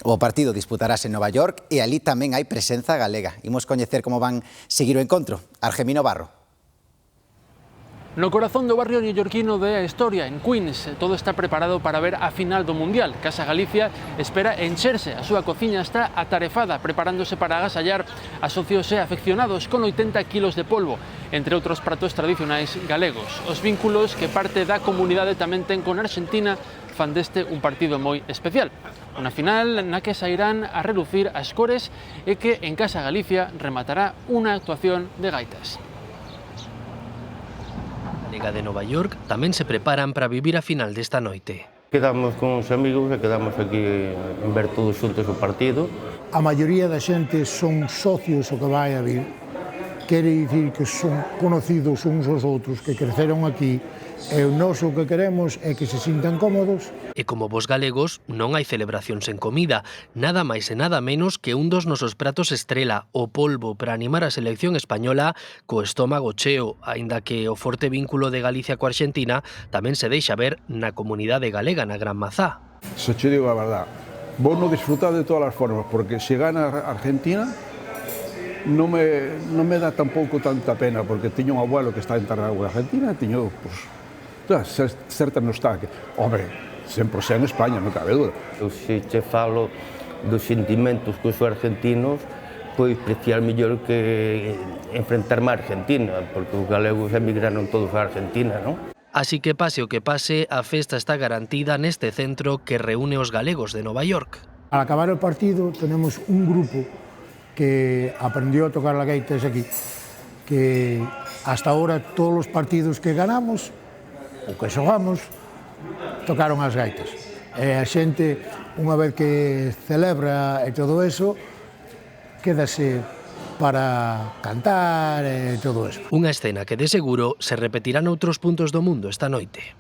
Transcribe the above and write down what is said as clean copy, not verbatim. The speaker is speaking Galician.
O partido disputarase en Nova York e ali tamén hai presenza galega. Imos coñecer como van seguir o encontro. Argemino Barro. No corazón do barrio neoyorquino de Astoria, en Queens, todo está preparado para ver a final do Mundial. Casa Galicia espera encherse, a súa cociña está atarefada, preparándose para agasallar a socios e afeccionados con 80 kilos de polvo, entre outros pratos tradicionais galegos. Os vínculos que parte da comunidade tamén ten con Argentina fan deste un partido moi especial. Unha final na que sairán a relucir as cores e que en Casa Galicia rematará unha actuación de gaitas. Liga de Nova York tamén se preparan para vivir a final desta noite. Quedamos con os amigos e quedamos aquí en ver todos xuntos o partido. A maioría da xente son socios o que vai a vir. Quere dicir que son conocidos uns aos outros, que creceron aquí, e o noso que queremos é que se sintan cómodos. E como vos galegos, non hai celebración sen comida, nada máis e nada menos que un dos nosos pratos estrela, o polvo, para animar a selección española co estómago cheo, aínda que o forte vínculo de Galicia coa Argentina tamén se deixa ver na comunidade galega na Gran Mazá. Se che digo a verdad, vos non disfrutar de todas as formas, porque se gana Argentina, non me dá tampouco tanta pena, porque tiño un abuelo que está enterrado en Argentina, tiño, certa nostalgia. Hombre, sempre en España, non cabe dúda. Eu se che falo dos sentimentos que os argentinos, pois preciar mellor que enfrentarme a Argentina, porque os galegos emigraron todos a Argentina, non? Así que pase o que pase, a festa está garantida neste centro que reúne os galegos de Nova York. Al acabar el partido tenemos un grupo que aprendió a tocar la gaita aquí, que hasta ahora todos los partidos que ganamos o que xogamos tocaron as gaitas. E a xente, unha vez que celebra e todo eso, quédase para cantar e todo eso. Unha escena que de seguro se repetirá noutros puntos do mundo esta noite.